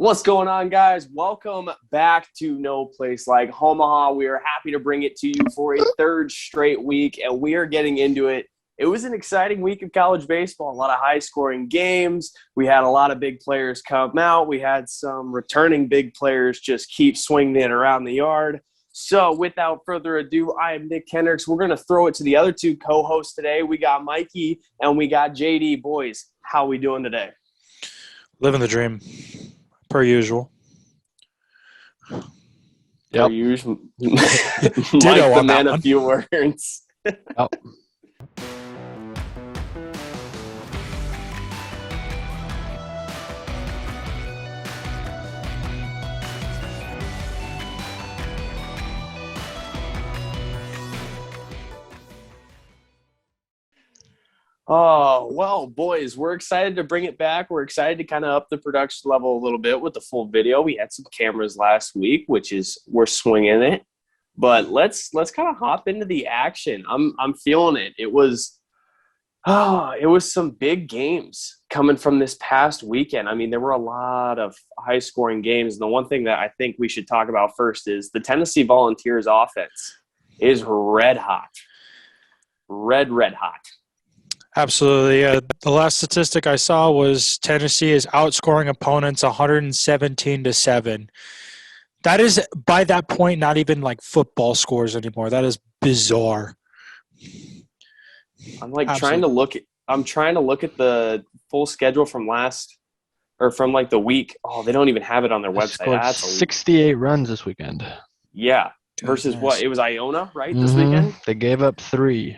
What's going on, guys? Welcome back to No Place Like Homaha. We are happy to bring it to you for a third straight week, and we are getting into it. It was an exciting week of college baseball, a lot of high-scoring games. We had a lot of big players come out. We had some returning big players just keep swinging it around the yard. So without further ado, I am Nick Kendricks. We're going to throw it to the other two co-hosts today. We got Mikey and we got JD. Boys, how we doing today? Living the dream. Per usual. Per usual. Mike, Ditto the on man that of few words. Yep. Oh, well, boys, we're excited to bring it back. We're excited to kind of up the production level a little bit with the full video. We had some cameras last week, we're swinging it. But let's kind of hop into the action. I'm feeling it. It was some big games coming from this past weekend. I mean, there were a lot of high-scoring games. And the one thing that I think we should talk about first is the Tennessee Volunteers offense is red hot. Red hot. Absolutely. The last statistic I saw was Tennessee is outscoring opponents 117-7. That is, by that point, not even like football scores anymore. That is bizarre. I'm trying to look at the full schedule from the week. Oh, they don't even have it on their website. Scored 68 runs this weekend. Yeah. Versus what? It was Iona, right? This weekend? They gave up 3.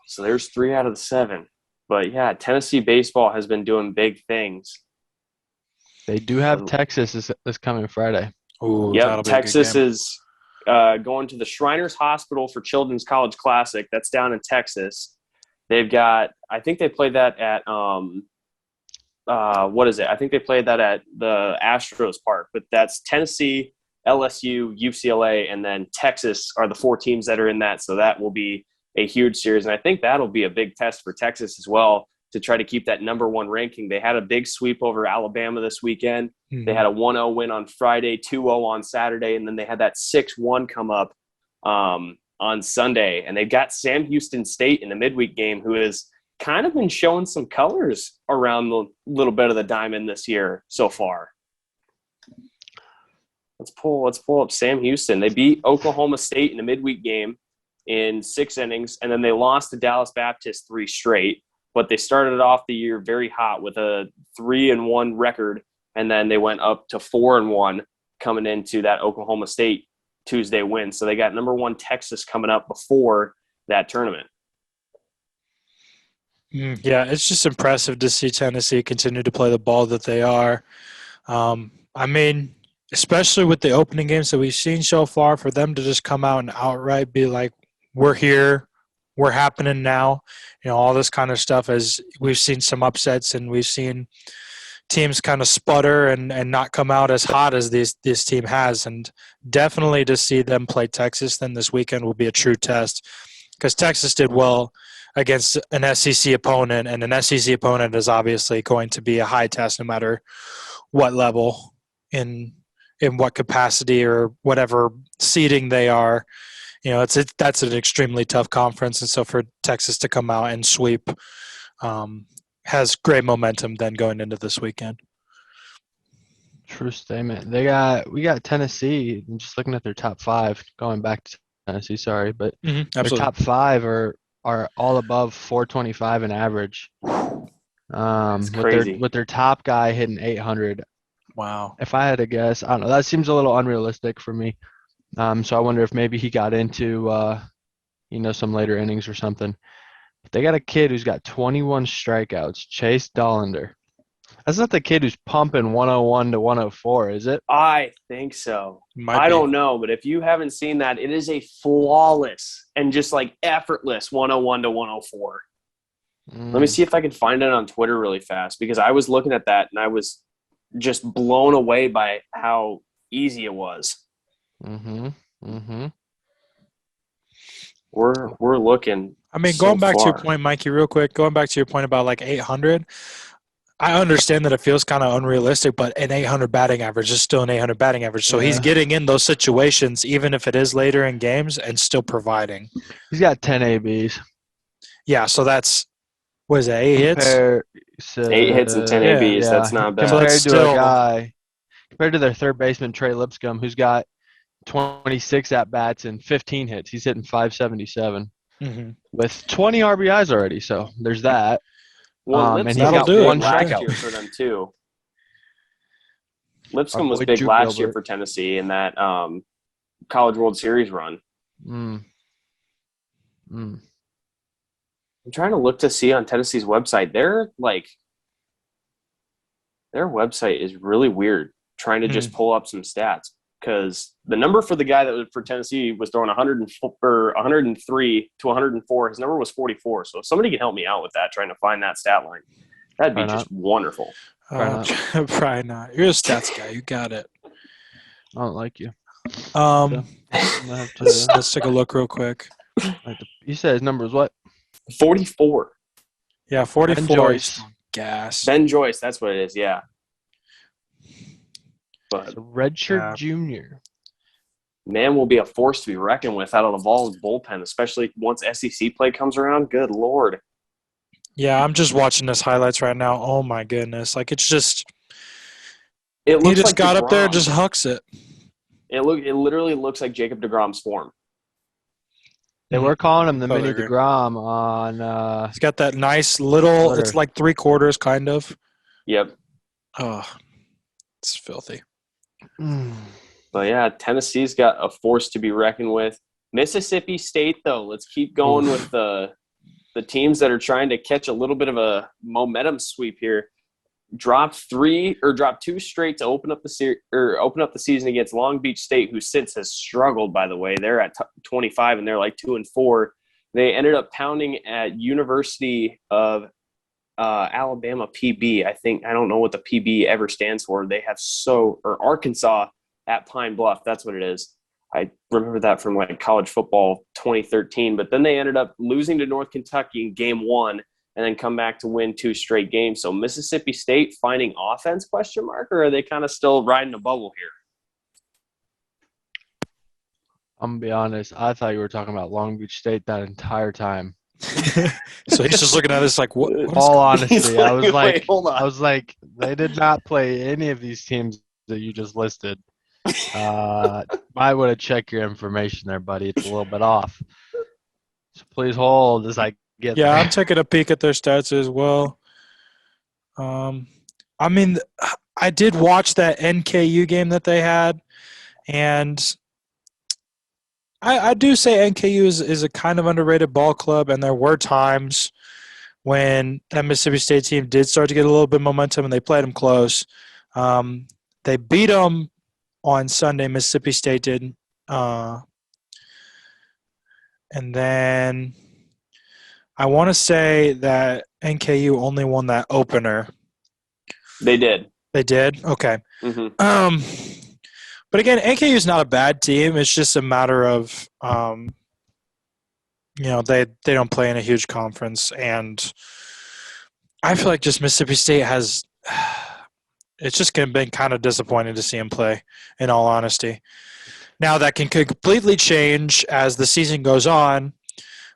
So there's 3 out of the 7. But yeah, Tennessee baseball has been doing big things. They do have Texas this coming Friday. Ooh, yep, Texas is going to the Shriners Hospital for Children's College Classic. That's down in Texas. They've got, I think they played that at what is it? I think they played that at the Astros Park. But that's Tennessee, LSU, UCLA, and then Texas are the 4 teams that are in that. So that will be a huge series. And I think that'll be a big test for Texas as well to try to keep that number 1 ranking. They had a big sweep over Alabama this weekend. Mm-hmm. They had a 1-0 win on Friday, 2-0 on Saturday, and then they had that 6-1 come up on Sunday. And they've got Sam Houston State in the midweek game, who has kind of been showing some colors around the little bit of the diamond this year so far. Let's pull up Sam Houston. They beat Oklahoma State in the midweek game in 6 innings, and then they lost to Dallas Baptist 3 straight. But they started off the year very hot with a 3-1 record, and then they went up to 4-1 coming into that Oklahoma State Tuesday win. So they got number 1 Texas coming up before that tournament. Yeah, it's just impressive to see Tennessee continue to play the ball that they are. I mean, especially with the opening games that we've seen so far, for them to just come out and outright be like, we're here, we're happening now, all this kind of stuff. As we've seen some upsets and we've seen teams kind of sputter and not come out as hot as this team has. And definitely to see them play Texas then this weekend will be a true test, because Texas did well against an SEC opponent, and an SEC opponent is obviously going to be a high test no matter what level, in what capacity or whatever seeding they are. That's an extremely tough conference, and so for Texas to come out and sweep has great momentum then going into this weekend. True statement. We got Tennessee. I'm just looking at their top 5. Going back to Tennessee, sorry, but their top 5 are all above 425 in average. That's crazy. With their top guy hitting 800. Wow. If I had to guess, I don't know. That seems a little unrealistic for me. So I wonder if maybe he got into, some later innings or something. But they got a kid who's got 21 strikeouts, Chase Dollander. That's not the kid who's pumping 101 to 104, is it? I think so. I don't know, but if you haven't seen that, it is a flawless and just effortless 101 to 104. Let me see if I can find it on Twitter really fast, because I was looking at that and I was just blown away by how easy it was. We're looking. I mean, going back to your point, Mikey, real quick, going back to your point about 800, I understand that it feels kind of unrealistic, but an 800 batting average is still an 800 batting average. So he's Yeah. getting in those situations, even if it is later in games, and still providing. He's got 10 ABs. Yeah, so that's what is that? 8 hits? Compare, 8 hits and 10 Yeah. ABs. That's not bad. So that's compared to a still guy, compared to their third baseman Trey Lipscomb, who's got 26 at bats and 15 hits. He's hitting 577 Mhm. with 20 RBIs already. So there's that. Well, And he's Lipscomb That'll got was do it. big one last strikeout. year for them too. Our Lipscomb was boy big Drew last year Gilbert. for Tennessee in that College World Series run. Mm. Mm. I'm trying to look to see on Tennessee's website. Their website is really weird. Trying to just pull up some stats because the number for the guy that was for Tennessee was throwing 103 to 104. His number was 44. So if somebody can help me out with that, trying to find that stat line, that'd be Probably just wonderful. Probably not. You're a stats guy. You got it. I don't like you. Um, I'm gonna have to, let's take a look real quick. you said his number was what? 44. Yeah, 44 Joyce. is gas. Ben Joyce, that's what it is. Yeah. But So Redshirt Yeah. Junior. man will be a force to be reckoned with out of the Vols bullpen, especially once SEC play comes around. Good Lord. Yeah, I'm just watching this highlights right now. Oh my goodness. Like it's just It he looks just like got up there and DeGrom. just hucks it. It literally looks like Jacob DeGrom's form. They were calling him the Totally mini agree. DeGrom on He's got that nice little Twitter. it's like 3/4 kind of. Yep. Oh, it's filthy. But yeah, Tennessee's got a force to be reckoned with. Mississippi State, though, let's keep going with the teams that are trying to catch a little bit of a momentum sweep here. Dropped 2 straight to open up the season against Long Beach State, who since has struggled. By the way, they're at 25 and they're like 2-4. They ended up pounding at University of Alabama PB. I don't know what the PB ever stands for. They have Arkansas at Pine Bluff. That's what it is. I remember that from like college football 2013. But then they ended up losing to North Kentucky in game 1 and then come back to win 2 straight games. So Mississippi State finding offense, question mark, or are they kind of still riding a bubble here? I'm going to be honest. I thought you were talking about Long Beach State that entire time. So he's just looking at this like, what is All going on? honesty, I was like, wait, hold on. I was like, they did not play any of these teams that you just listed. I would have checked your information there, buddy. It's a little bit off. So please hold as I get Yeah, there. I'm taking a peek at their stats as well. I mean, I did watch that NKU game that they had, and I do say NKU is a kind of underrated ball club, and there were times when that Mississippi State team did start to get a little bit of momentum, and they played them close. They beat them on Sunday, Mississippi State did. And then I want to say that NKU only won that opener. They did. They did? Okay. Mm-hmm. But again, NKU is not a bad team. It's just a matter of, they don't play in a huge conference. And I feel like just Mississippi State has – it's just been kind of disappointing to see him play, in all honesty. Now, that can completely change as the season goes on,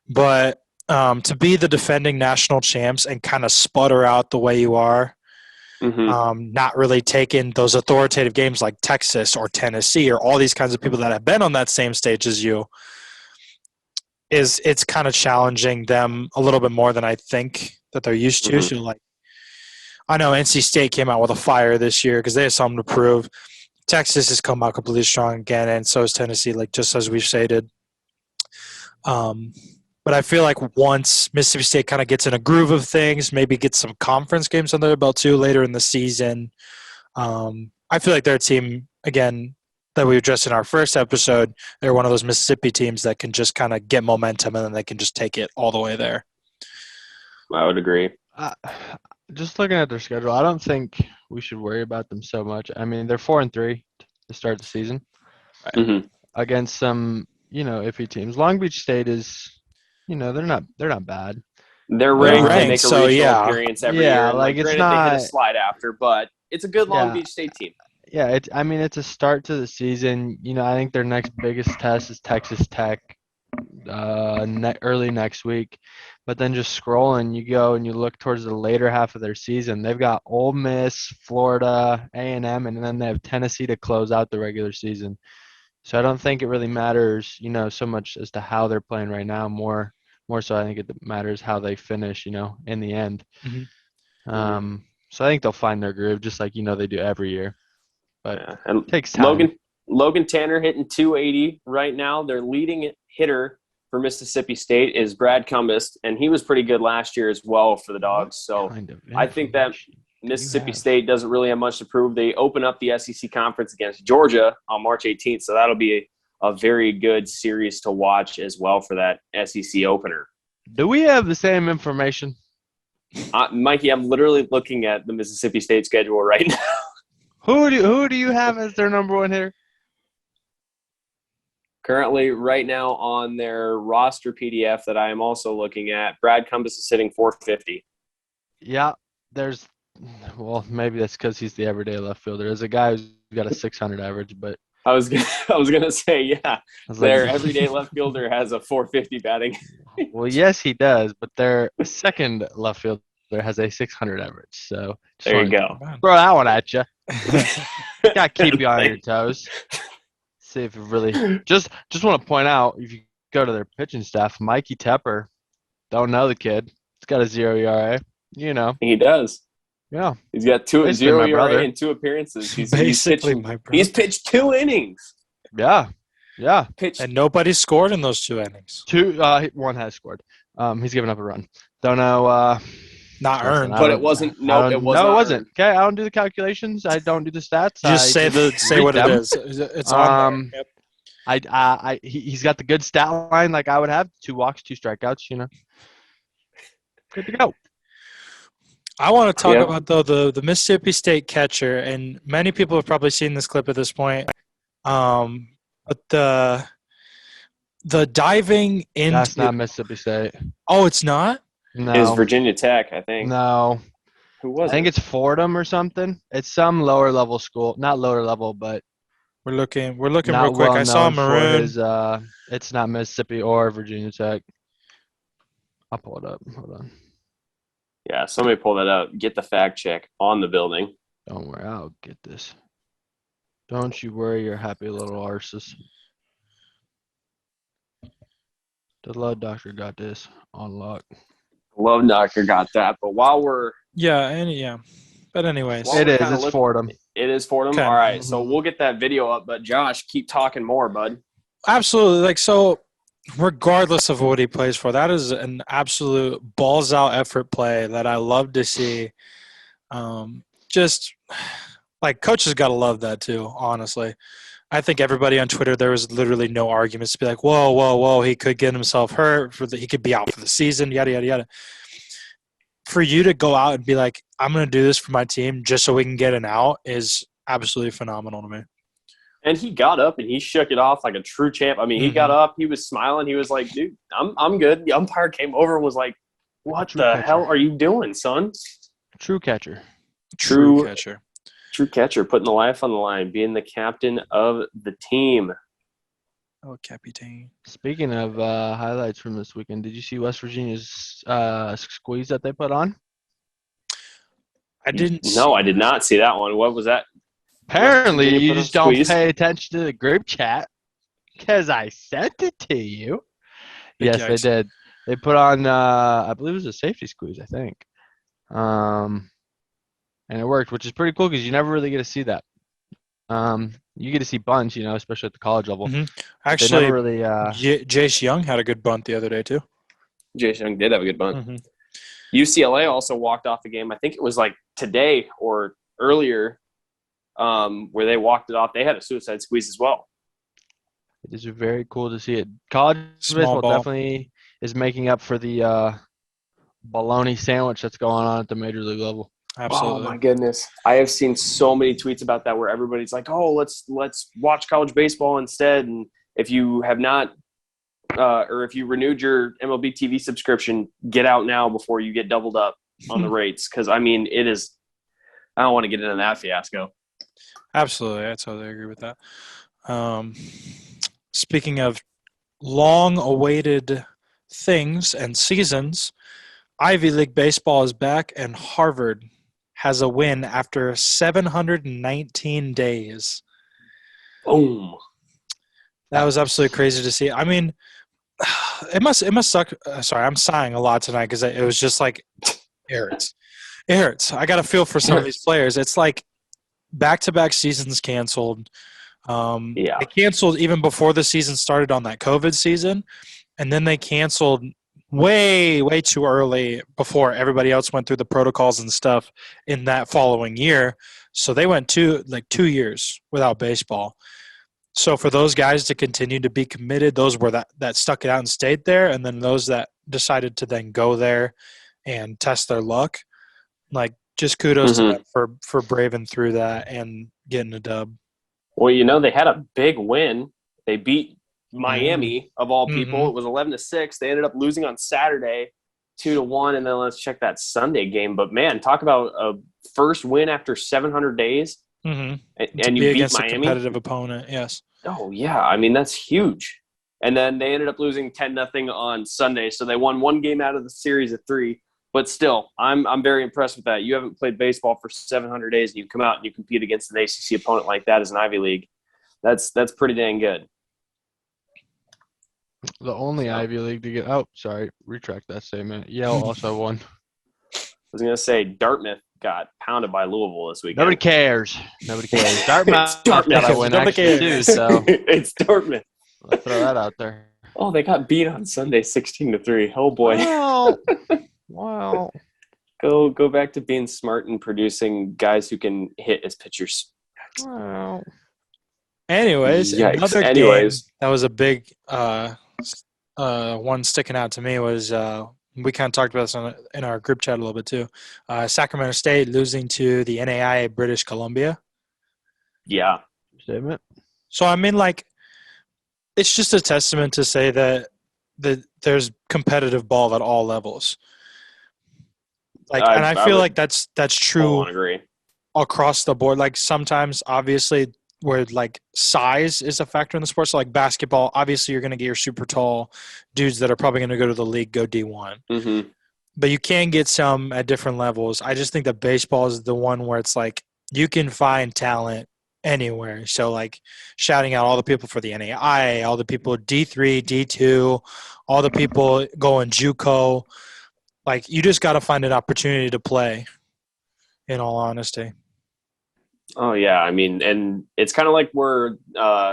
but to be the defending national champs and kind of sputter out the way you are, not really taking those authoritative games like Texas or Tennessee or all these kinds of people that have been on that same stage as you, it's kind of challenging them a little bit more than I think that they're used to. So, like, I know NC State came out with a fire this year because they have something to prove. Texas has come out completely strong again, and so has Tennessee, like just as we've stated. But I feel like once Mississippi State kind of gets in a groove of things, maybe get some conference games under their belt too later in the season, I feel like they're a team, again, that we addressed in our first episode. They're one of those Mississippi teams that can just kind of get momentum and then they can just take it all the way there. I would agree. Just looking at their schedule, I don't think we should worry about them so much. I mean, they're 4-3 to start the season against some, iffy teams. Long Beach State is, they're not bad. They're They're ranked. They ranked, make a so regional yeah. appearance every Yeah, year. And like, it's granted, they hit a not. slide after, but it's a good Long Yeah, Beach State team. yeah. I mean, it's a start to the season. I think their next biggest test is Texas Tech, early next week. But then just scrolling, you go and you look towards the later half of their season. They've got Ole Miss, Florida, A&M, and then they have Tennessee to close out the regular season. So I don't think it really matters, so much as to how they're playing right now. More so, I think it matters how they finish, in the end. Mhm. So I think they'll find their groove, just like they do every year. But Yeah. And it takes time. Logan Tanner hitting 280 right now. Their leading hitter for Mississippi State is Brad Cumbest, and he was pretty good last year as well for the Dogs. So Kind of I think that information do you Mississippi have? State doesn't really have much to prove. They open up the SEC conference against Georgia on March 18th, so that'll be a very good series to watch as well for that SEC opener. Do we have the same information? Mikey, I'm literally looking at the Mississippi State schedule right now. Who do you have as their number one hitter? Currently, right now on their roster PDF that I am also looking at, Brad Cumbest is sitting 450. Yeah, maybe that's because he's the everyday left fielder. There's a guy who's got a 600 average, but I was gonna say, yeah, I was their like, everyday left fielder has a 450 batting. well, yes, he does, but their second left fielder has a 600 average. So just There you wanna go. throw that one at you. Gotta keep you on your toes. See if it really. Just want to point out, if you go to their pitching staff, Mikey Tepper, don't know the kid. He's got a 0 ERA. He does. Yeah. He's got Basically 0 my ERA brother. in 2 appearances. Basically my brother. He's pitched 2 innings. Yeah. Pitched And nobody scored in those 2 innings. One has scored. He's given up a run. Don't know. Not Listen, earned. But it wasn't. No, it was No, not it wasn't. earned. Okay, I don't do the calculations. I don't do the stats. Just I say read what them. it is. It's on there. Yep. He's got the good stat line like I would have. 2 walks, 2 strikeouts. Good to go. I want to talk Yeah. about the Mississippi State catcher, and many people have probably seen this clip at this point. But the diving into That's not Mississippi State. Oh, it's not? No. Is Virginia Tech, I think. No. Who was I think it? it's Fordham or something. It's some lower level school. Not lower level, but We're looking not real quick. well I saw known for Maroon. his. It's not Mississippi or Virginia Tech. I'll pull it up. Hold on. Yeah, somebody pull that out. Get the fact check on the building. Don't worry, I'll get this. Don't you worry, your happy little arses. The love doctor got this on lock. Love Doctor got that. But while we're But anyways, Well, It we're is. kinda It's looking- Fordham. it is Fordham. Okay. All right, so we'll get that video up. But Josh, keep talking more, bud. absolutely. Regardless of what he plays for, that is an absolute balls out effort play that I love to see. Just like coaches got to love that too, honestly. I think everybody on Twitter, there was literally no arguments to be like, whoa, he could get himself hurt, he could be out for the season, yada, yada, yada. For you to go out and be like, I'm going to do this for my team just so we can get an out is absolutely phenomenal to me. And he got up and he shook it off like a true champ. I mean, he got up, he was smiling. He was like, dude, I'm good. The umpire came over and was like, what True the catcher. hell are you doing, son? True catcher. True catcher. True catcher, putting the life on the line, being the captain of the team. Oh, Captain. Speaking of highlights from this weekend, did you see West Virginia's squeeze that they put on? I didn't. No, I did not see that one. What was that? Apparently, Virginia you put on just don't squeeze? pay attention to the group chat because I sent it to you. Big Yes, they yikes. did. They put on, I believe it was a safety squeeze, I think. And it worked, which is pretty cool because you never really get to see that. You get to see bunts, especially at the college level. Mhm. They Actually, never really. Jace Young had a good bunt the other day too. Jason Young did have a good bunt. Mhm. UCLA also walked off the game. I think it was like today or earlier where they walked it off. They had a suicide squeeze as well. It is very cool to see it. College Small baseball ball. definitely is making up for the bologna sandwich that's going on at the major league level. Absolutely. Oh my goodness. I have seen so many tweets about that where everybody's like, oh, let's watch college baseball instead. And if you have not or if you renewed your MLB TV subscription, get out now before you get doubled up on the rates. Because, I mean, it is – I don't want to get into that fiasco. Absolutely. I totally agree with that. Speaking of long-awaited things and seasons, Ivy League baseball is back, and Harvard has a win after 719 days. Boom. That was absolutely crazy to see. I mean, it must suck. Sorry, I'm sighing a lot tonight because it was just like it hurts. It hurts. I got to feel for some of these players. It's like back-to-back seasons canceled. They canceled even before the season started on that COVID season, and then they canceled way too early before everybody else went through the protocols and stuff in that following year. So they went 2 years without baseball. So for those guys to continue to be committed, those were that stuck it out and stayed there, and then those that decided to then go there and test their luck, like just kudos to them for braving through that and getting a dub. Well, they had a big win. They beat Miami, of all people. It was 11-6. They ended up losing on Saturday 2-1, and then let's check that Sunday game. But, man, talk about a first win after 700 days. And you beat against Miami. A competitive opponent, yes. Oh, yeah. I mean, that's huge. And then they ended up losing 10-0 on Sunday. So they won 1 game out of the series of 3. But still, I'm very impressed with that. You haven't played baseball for 700 days, and you come out and you compete against an ACC opponent like that as an Ivy League. That's pretty dang good. The only Ivy League to get – oh, sorry. Retract that statement. Yale also won. I was going to say Dartmouth got pounded by Louisville this weekend. Nobody cares. Dartmouth got a win actually too, so. It's Dartmouth. Let's throw that out there. Oh, they got beat on Sunday 16-3. Oh, boy. Wow. Go back to being smart and producing guys who can hit as pitchers. Wow. Anyways, another game that was a big one sticking out to me was we kind of talked about this in our group chat a little bit too. Sacramento State losing to the NAIA British Columbia. Yeah. Statement. So, I mean, like, it's just a testament to say that there's competitive ball at all levels. Like, and I feel like that's true across the board. Like, sometimes, obviously, where like size is a factor in the sport. So like basketball, obviously you're going to get your super tall dudes that are probably going to go to the league, go D1. But you can get some at different levels. I just think that baseball is the one where it's like you can find talent anywhere. So like shouting out all the people for the NAI, all the people D3, D2, all the people going JUCO. Like you just got to find an opportunity to play, in all honesty. Oh, yeah. I mean, and it's kind of like where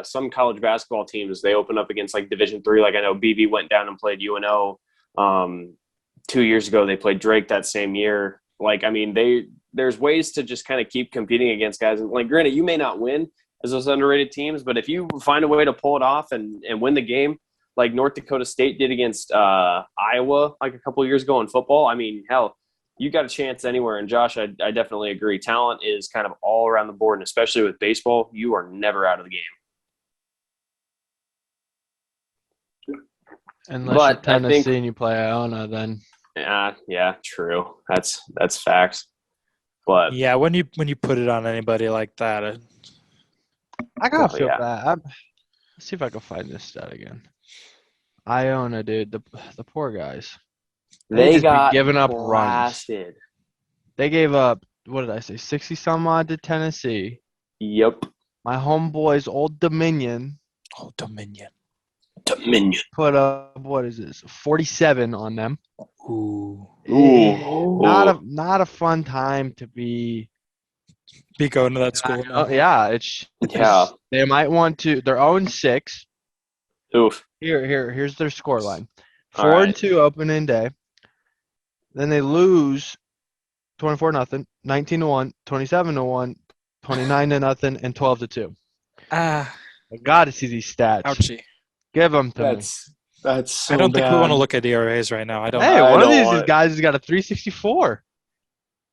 some college basketball teams, they open up against like Division III. Like I know BV went down and played UNO 2 years ago. They played Drake that same year. Like, I mean, there's ways to just kind of keep competing against guys. And like, granted, you may not win as those underrated teams, but if you find a way to pull it off and win the game, like North Dakota State did against Iowa like a couple of years ago in football, I mean, hell, you got a chance anywhere. And Josh, I definitely agree. Talent is kind of all around the board, and especially with baseball, you are never out of the game. Unless you're Tennessee and you play Iona, then. Yeah, true. That's facts. But yeah, when you put it on anybody like that, I gotta feel bad. Let's see if I can find this stat again. Iona, dude, the poor guys. They got giving up blasted. runs. They gave up, what did I say, 60 some odd to Tennessee. Yep. My homeboys, Old Dominion. Old Dominion. Put up, what is this, 47 on them. Ooh. Not a fun time to be going to that school. Yeah, they might want to. They're 0-6. Oof. Here's their score line. 4-2 opening day. Then they lose 24-0, 19-1, 27-1, 29-0, and 12-2. I got to see these stats. Ouchie. Give them to me. That's so I don't think we bad. want to look at ERAs right now. I don't. Hey, one of these guys has got a 364.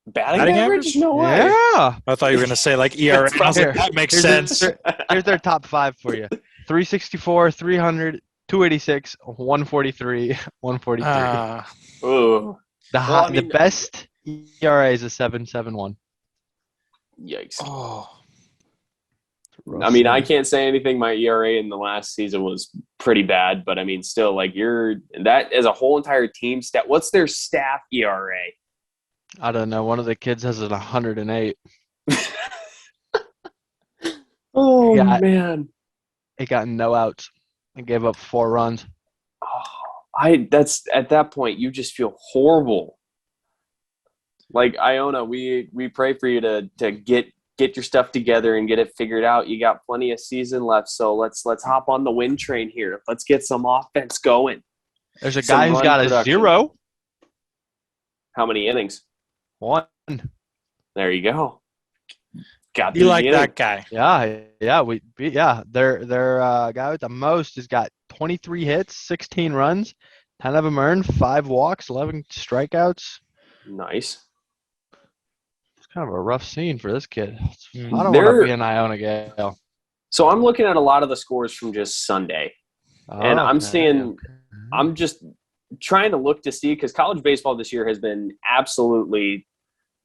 Batting average? No way. Yeah. I thought you were going to say like ERA. That makes sense. Here's their top 5 for you. 364, 300, 286, 143, 143. Ooh. The best ERA is a 7.71. Yikes. Oh. I mean, I can't say anything. My ERA in the last season was pretty bad, but I mean, still, like that as a whole entire team stat. What's their staff ERA? I don't know. One of the kids has an 108. Oh Yeah. man, It got no outs and gave up 4 runs. That's at that point you just feel horrible. Like Iona, we pray for you to get your stuff together and get it figured out. You got plenty of season left, so let's hop on the win train here. Let's get some offense going. There's a guy who's got a 0. How many innings? 1. There you go. Got You like that guy? Yeah. Their guy with the most has got 23 hits, 16 runs, 10 of them earned, 5 walks, 11 strikeouts. Nice. It's kind of a rough scene for this kid. I don't want to be an Iona Gale. So I'm looking at a lot of the scores from just Sunday, and I'm seeing. I'm just trying to look to see because college baseball this year has been absolutely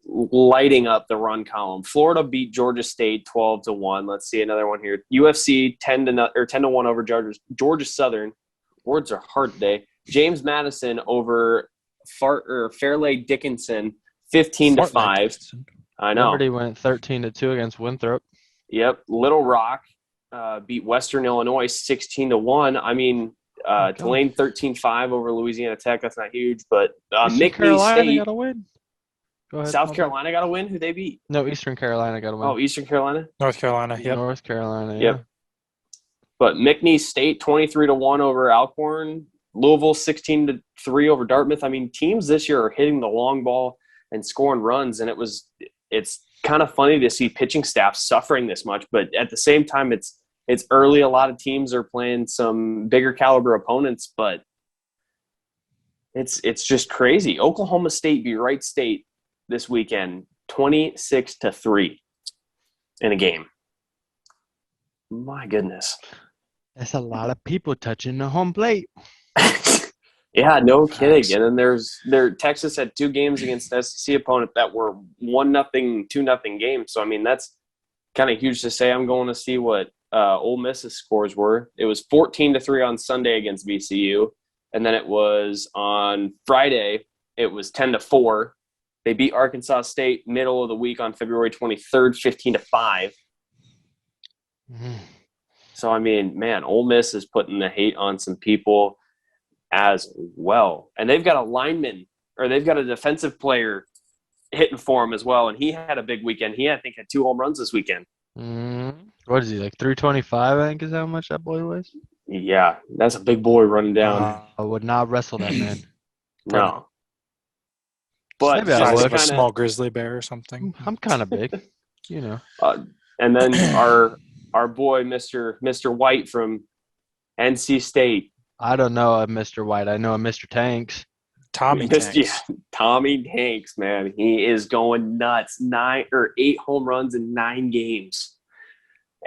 lighting up the run column. Florida beat Georgia State 12-1. Let's see another one here. UFC 10-1 over Georgia Southern. Words are hard today. James Madison over Fairleigh Dickinson 15-5. I know. Liberty went 13-2 against Winthrop. Yep. Little Rock beat Western Illinois 16-1. I mean, Tulane 13-5 over Louisiana Tech. That's not huge, but McNeese State got a win. Go ahead. South Carolina got a win. Who they beat? No, Eastern Carolina got a win. Oh, Eastern Carolina? North Carolina, yep. North Carolina, yeah. Yep. But McNeese State 23-1 over Alcorn. Louisville 16-3 over Dartmouth. I mean, teams this year are hitting the long ball and scoring runs, and it's kind of funny to see pitching staff suffering this much. But at the same time, it's early. A lot of teams are playing some bigger caliber opponents, but it's just crazy. Oklahoma State beat Wright State this weekend 26-3 in a game. My goodness. That's a lot of people touching the home plate. Yeah, no kidding. And then Texas had 2 games against SEC opponent that were 1-0, 2-0 games. So I mean that's kind of huge to say. I'm going to see what Ole Miss's scores were. It was 14-3 on Sunday against VCU, and then it was on Friday. It was 10-4. They beat Arkansas State middle of the week on February 23rd, 15-5. So, I mean, man, Ole Miss is putting the hate on some people as well. And they've got they've got a defensive player hitting for them as well. And he had a big weekend. He, I think, had 2 home runs this weekend. What is he, like 325, I think is how much that boy weighs? Yeah, that's a big boy running down. I would not wrestle that man. No. But Maybe just like a small grizzly bear or something. I'm kind of big, you know. And then our boy, Mr. White from NC State. I don't know a Mr. White. I know a Mr. Tanks. Tommy Tanks. Yeah, Tommy Tanks, man. He is going nuts. 8 home runs in 9 games.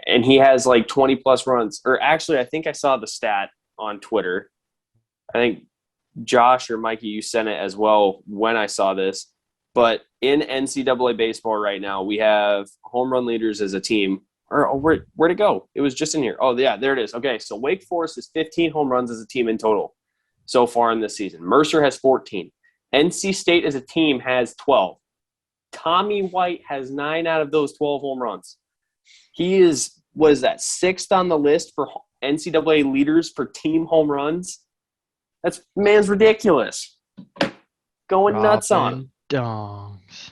And he has like 20-plus runs. Or actually, I think I saw the stat on Twitter. I think Josh or Mikey, you sent it as well when I saw this. But in NCAA baseball right now, we have home run leaders as a team. Where'd it go? It was just in here. Oh, yeah, there it is. Okay, so Wake Forest has 15 home runs as a team in total so far in this season. Mercer has 14. NC State as a team has 12. Tommy White has 9 out of those 12 home runs. He is, 6th on the list for NCAA leaders for team home runs? Man's ridiculous. Going nuts on him. Dongs.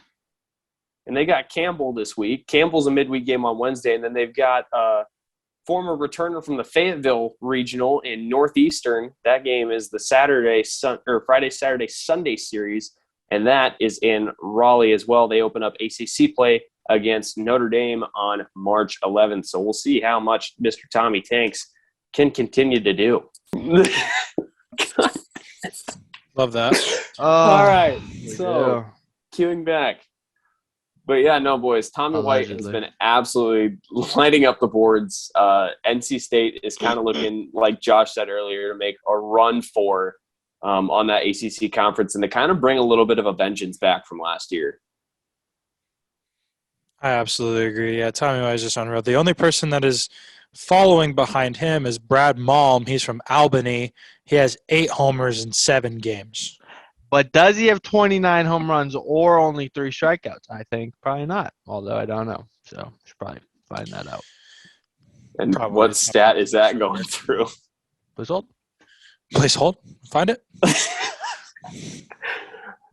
And they got Campbell this week. Campbell's a midweek game on Wednesday, and then they've got former returner from the Fayetteville Regional in Northeastern. That game is the Friday, Saturday, Sunday series, and that is in Raleigh as well. They open up ACC play against Notre Dame on March 11th. So we'll see how much Mr. Tommy Tanks can continue to do. Love that. All right. So, queuing back. But yeah, no, boys. Tommy White has Allegedly. been absolutely lighting up the boards. NC State is kind of looking, like Josh said earlier, to make a run for on that ACC conference and to kind of bring a little bit of a vengeance back from last year. I absolutely agree. Yeah, Tommy White is just unreal. The only person that is following behind him is Brad Malm. He's from Albany. He has 8 homers in 7 games. But does he have 29 home runs or only 3 strikeouts? I think probably not, although I don't know. So should probably find that out. And Probably what stat is that going through? Please hold. Please hold. Find it.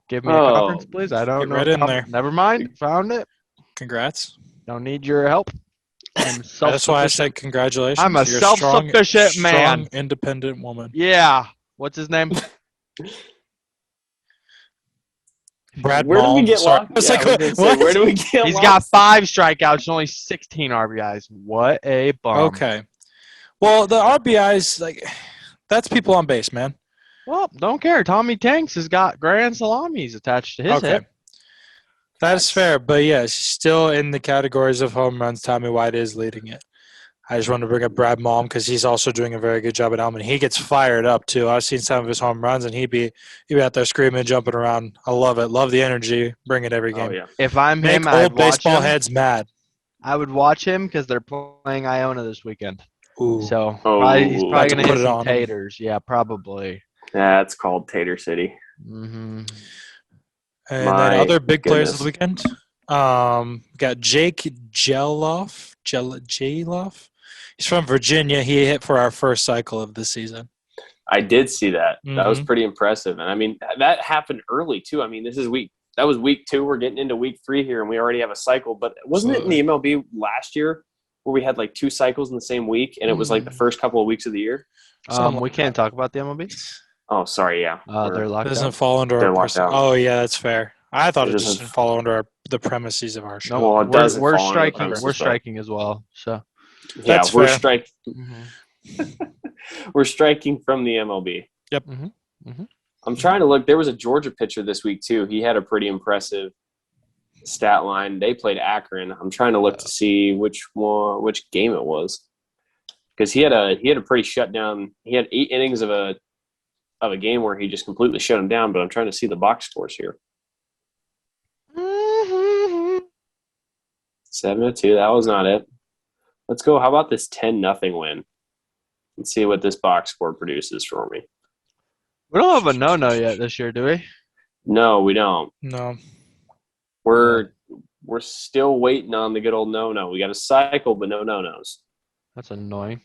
Give me a conference, please. I don't Get know. right in there. Never mind. Found it. Congrats. Don't need your help. I'm That's why I self-sufficient. said congratulations. I'm a You're self-sufficient man. Strong, independent woman. Yeah. What's his name? Brad Where did we Malm. get Sorry. lost? I was Yeah, like, I was gonna say, what? where did we get He's lost? got 5 strikeouts and only 16 RBIs. What a bum. Okay. Well, the RBIs, that's people on base, man. Well, don't care. Tommy Tanks has got grand salamis attached to his hip. That's fair. But yes, still in the categories of home runs, Tommy White is leading it. I just want to bring up Brad Malm because he's also doing a very good job at Albany. He gets fired up too. I've seen some of his home runs, and he'd be out there screaming, jumping around. I love it. Love the energy. Bring it every game. Oh, yeah. If I'm Make him, I'd old watch baseball him. heads mad. I would watch him because they're playing Iona this weekend. Ooh. So he's Oh, probably About to going to put hit it some on him. taters. Yeah, probably. Yeah, it's called Tater City. Mm-hmm. And My then other big players of goodness. the weekend. Got Jake Jeloff. He's from Virginia. He hit for our first cycle of the season. I did see that. That was Mhm. pretty impressive. And I mean, that happened early too. I mean, that was week 2. We're getting into week 3 here and we already have a cycle, but wasn't it in the MLB last year where we had like 2 cycles in the same week and it was like the first couple of weeks of the year? We can't talk about the MLB. Oh, sorry. Yeah. They're It locked doesn't out. fall under They're our locked out. Oh, yeah, that's fair. I thought It it just doesn't- didn't fall under the premises of our show. No, Well, it doesn't we're fall under the striking. premises, We're but- striking as well. So Yeah, That's we're fair. we're striking from the MLB. Yep. I'm trying to look. There was a Georgia pitcher this week too. He had a pretty impressive stat line. They played Akron. I'm trying to look to see which game it was, because he had a pretty shutdown. He had 8 innings of a game where he just completely shut him down. But I'm trying to see the box scores here. 7-2. That was not it. Let's go. How about this 10-0 win? Let's see what this box score produces for me. we don't have a no-no yet this year, do we? No, we don't. No. We're still waiting on the good old no. We got a cycle, but no no-nos. That's annoying.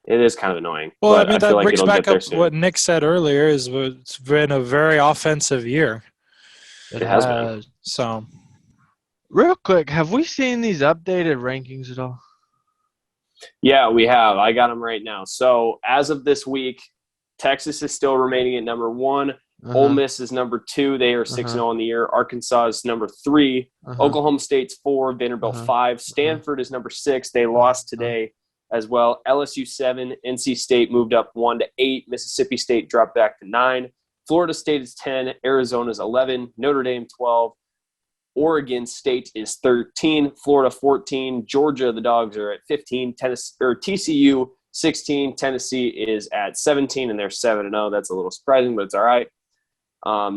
It is kind of annoying. Well, but I mean, feel that like brings it'll back get there up soon. what Nick said earlier is it's been a very offensive year. It has been. So, Real quick, have we seen these updated rankings at all? Yeah, we have. I got them right now. So as of this week, Texas is still remaining at number 1. Ole Miss is number 2. They are 6-0 on the year. Arkansas is number 3. Oklahoma State's 4. Vanderbilt 5. Stanford is number 6. They lost today as well. LSU 7. NC State moved up 1 to 8. Mississippi State dropped back to 9. Florida State is 10. Arizona is 11. Notre Dame 12. Oregon State is 13. Florida 14. Georgia, the Dogs are at 15. TCU 16. Tennessee is at 17, and they're 7-0. That's a little surprising, but it's all right.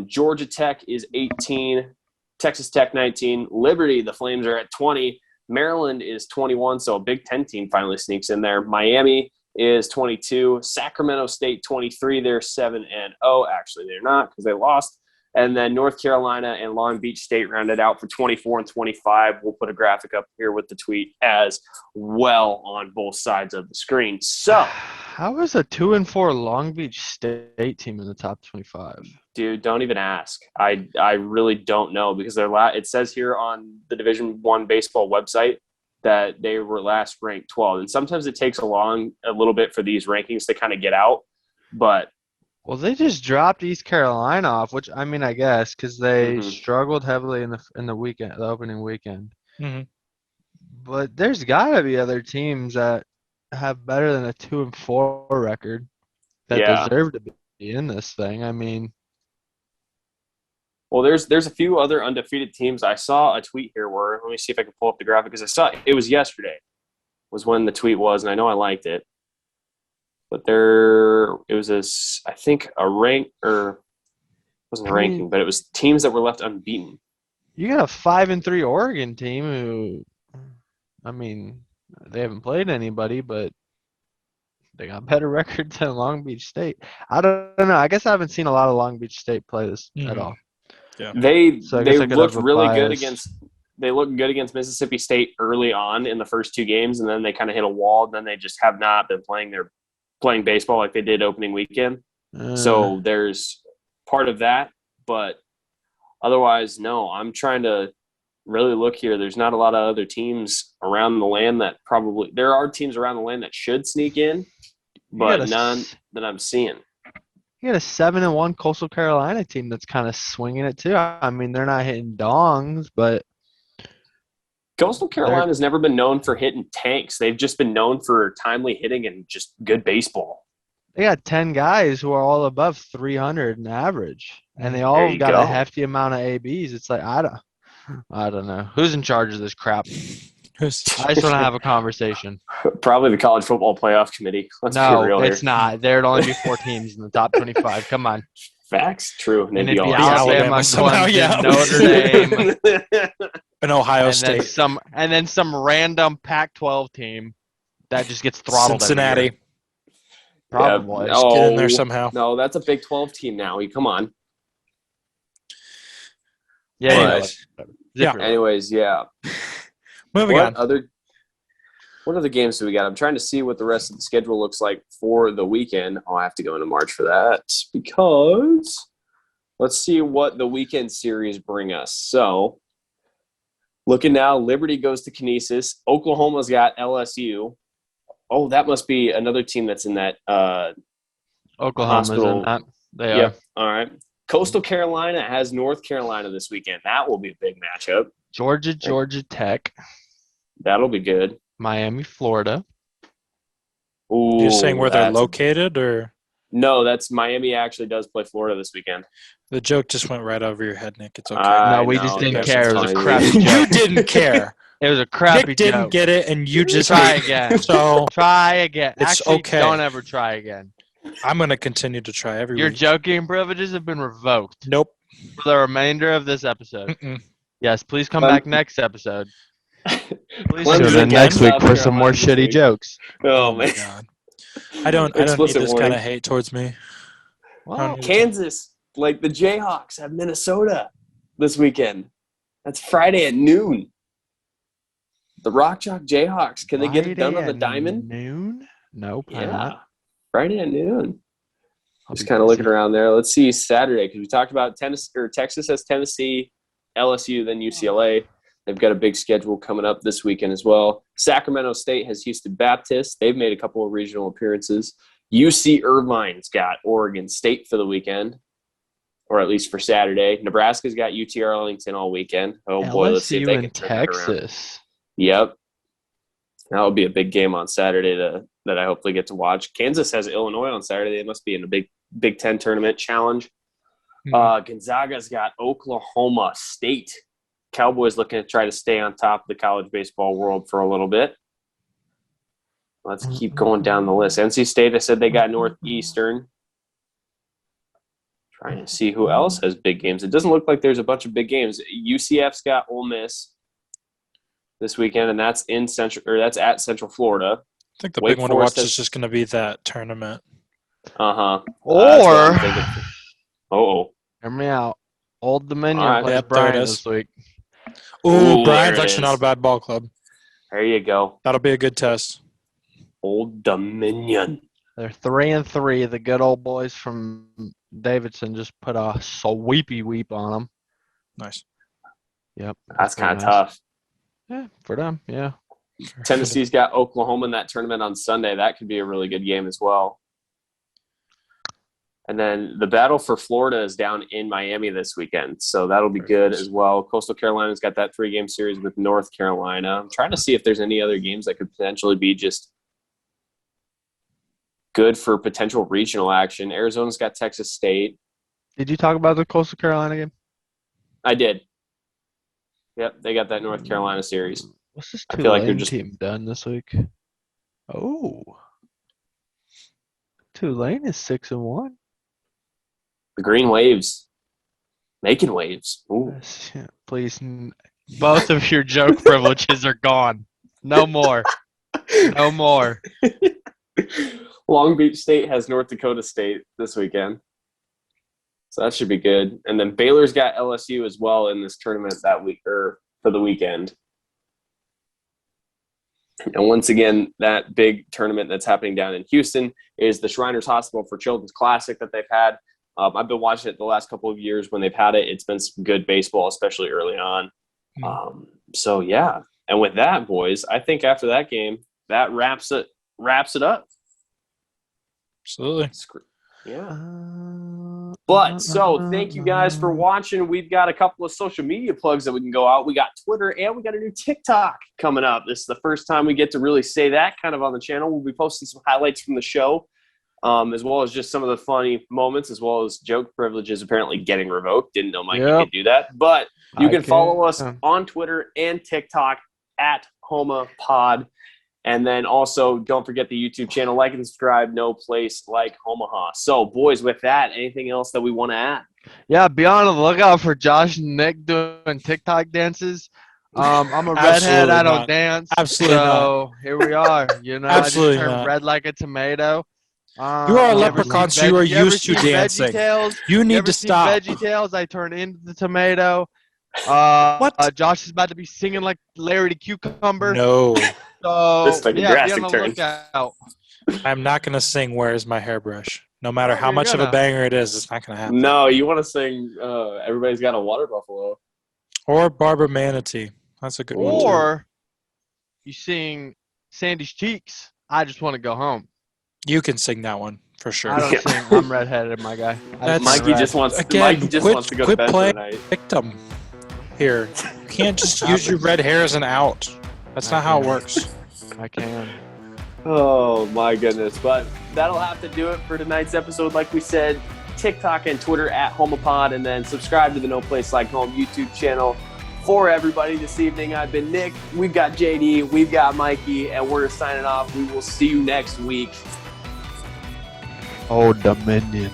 Georgia Tech is 18. Texas Tech 19. Liberty, the Flames are at 20. Maryland is 21, so a Big Ten team finally sneaks in there. Miami is 22. Sacramento State 23. They're 7-0. Actually, they're not because they lost. And then North Carolina and Long Beach State rounded out for 24 and 25. We'll put a graphic up here with the tweet as well on both sides of the screen. So, how is a 2-4 Long Beach State team in the top 25? dude, don't even ask. I really don't know because it says here on the Division I baseball website that they were last ranked 12. And sometimes it takes a little bit for these rankings to kind of get out, but well, they just dropped East Carolina off, which I mean, I guess because they struggled heavily in the weekend, the opening weekend. But there's got to be other teams that have better than a 2-4 record that deserve to be in this thing. I mean, Well, there's a few other undefeated teams. I saw a tweet here where let me see if I can pull up the graphic because I saw it was yesterday was when the tweet was, and I know I liked it. But it was I think a rank or it wasn't a ranking, but it was teams that were left unbeaten. You got a 5-3 Oregon team who, I mean, they haven't played anybody, but they got better records than Long Beach State. I don't know. I guess I haven't seen a lot of Long Beach State play this at all. Yeah. They So I guess I could looked have a really good bias. they looked good against Mississippi State early on in the first two games, and then they kind of hit a wall. And then they just have not been playing baseball like they did opening weekend. So there's part of that, but otherwise, no. I'm trying to really look here. There's not a lot of other teams around the land that probably – there are teams around the land that should sneak in, but none that I'm seeing. You got a 7-1 Coastal Carolina team that's kind of swinging it too. I mean, they're not hitting dongs, but Coastal Carolina's never been known for hitting tanks. They've just been known for timely hitting and just good baseball. they got 10 guys who are all above 300 in average, and they all got a hefty amount of ABs. It's like I don't know who's in charge of this crap. I just want to have a conversation. Probably the College Football Playoff Committee. Let's be real it's here. not. There'd only be 4 teams in the top 25. Come on. Facts. True. And it'd be Alabama, Clemson, Notre Dame, and Ohio State. And then some random Pac-12 team that just gets throttled. Cincinnati. Probably. Yeah, get in there somehow. No, that's a Big 12 team now. Come on. Yeah. Anyways, yeah. Moving on. What other games do we got? I'm trying to see what the rest of the schedule looks like for the weekend. Oh, I have to go into March for that because let's see what the weekend series bring us. So, looking now, Liberty goes to Canisius. Oklahoma's got LSU. Oh, that must be another team that's in that Oklahoma's in that. They are. All right. Coastal Carolina has North Carolina this weekend. That will be a big matchup. Georgia Tech. That'll be good. Miami, Florida. Ooh, you're saying where they're located, or no? That's Miami. Actually, does play Florida this weekend. The joke just went right over your head, Nick. It's okay. No, we just didn't care. It was a crappy joke. You didn't care. It was a crappy Nick didn't get it, and you just try again. So try again. It's Actually, okay. Don't ever try again. I'm going to continue to try every Your week. joking privileges have been revoked. Nope. For the remainder of this episode. Mm-mm. Yes, please come back next episode. Please Clemson tune in next week for some more Carolina shitty jokes. Oh my man, God. I don't need this kind of hate towards me. Well, Kansas, like the Jayhawks, have Minnesota this weekend. That's Friday at noon. The Rock Chalk Jayhawks. Can they get it done on the diamond? Noon? No, Yeah. not. Friday at noon. Just kind of looking around there. Let's see Saturday because we talked about Texas has Tennessee, LSU, then UCLA. They've got a big schedule coming up this weekend as well. Sacramento State has Houston Baptist. They've made a couple of regional appearances. UC Irvine's got Oregon State for the weekend, or at least for Saturday. Nebraska's got UT Arlington all weekend. Oh boy, let's see if they can turn that around. Texas. Yep. That'll be a big game on Saturday that I hopefully get to watch. Kansas has Illinois on Saturday. They must be in a Big Ten tournament challenge. Gonzaga's got Oklahoma State. Cowboys looking to try to stay on top of the college baseball world for a little bit. Let's keep going down the list. NC State, I said they got Northeastern. Trying to see who else has big games. It doesn't look like there's a bunch of big games. UCF's got Ole Miss this weekend, and that's at Central Florida. I think the big one to watch is just going to be that tournament. Or hear me out. Old Dominion plays Bryant this week. Ooh, Bryant's actually not a bad ball club. There you go. That'll be a good test. Old Dominion. They're 3-3. The good old boys from Davidson just put a sweepy weep on them. Nice. Yep. That's kind of tough. Yeah, for them. Yeah. Tennessee's got Oklahoma in that tournament on Sunday. That could be a really good game as well. And then the battle for Florida is down in Miami this weekend. So that'll be good as well. Coastal Carolina's got that 3-game series with North Carolina. I'm trying to see if there's any other games that could potentially be just good for potential regional action. Arizona's got Texas State. Did you talk about the Coastal Carolina game? I did. Yep, they got that North Carolina series. What's this I feel like you're Tulane just- team done this week? Oh, Tulane is 6-1. The Green Waves making waves. Ooh. Please, both of your joke privileges are gone. No more. No more. Long Beach State has North Dakota State this weekend. So that should be good. And then Baylor's got LSU as well in this tournament that week or for the weekend. And once again, that big tournament that's happening down in Houston is the Shriners Hospital for Children's Classic that they've had. I've been watching it the last couple of years when they've had it. It's been some good baseball, especially early on. So, yeah. And with that, boys, I think after that game, that wraps it up. Absolutely. Yeah. But so thank you guys for watching. We've got a couple of social media plugs that we can go out. We got Twitter and we got a new TikTok coming up. This is the first time we get to really say that kind of on the channel. We'll be posting some highlights from the show, as well as just some of the funny moments, as well as joke privileges apparently getting revoked. Didn't know Mike could do that. But you can follow us on Twitter and TikTok at HomaPod. And then also, don't forget the YouTube channel. Like and subscribe. No place like Homaha. So, boys, with that, anything else that we want to add? Yeah, be on the lookout for Josh and Nick doing TikTok dances. I'm a redhead. I don't dance. Absolutely so here we are. You know, Absolutely I just turned not. red like a tomato. You are a leprechaun, so you are used to dancing. You need to stop. VeggieTales, I turn into the tomato. What? Josh is about to be singing like Larry the Cucumber. No. So, This took a drastic turn. Lookout. I'm not going to sing Where's My Hairbrush. No matter how much of a banger it is, it's not going to happen. No, you want to sing Everybody's Got a Water Buffalo. Or Barbara Manatee. That's a good one, too. Or you sing Sandy's Cheeks. I just want to go home. You can sing that one, for sure. I don't sing. I'm redheaded, my guy. Mikey just wants to go to bed playing tonight. Victim here. You can't just use your red hair as an out. That's not how it works. I can. Oh, my goodness. But that'll have to do it for tonight's episode. Like we said, TikTok and Twitter at HomaPod, and then subscribe to the No Place Like Home YouTube channel. For everybody this evening, I've been Nick. We've got JD. We've got Mikey, and we're signing off. We will see you next week. Oh, Dominion.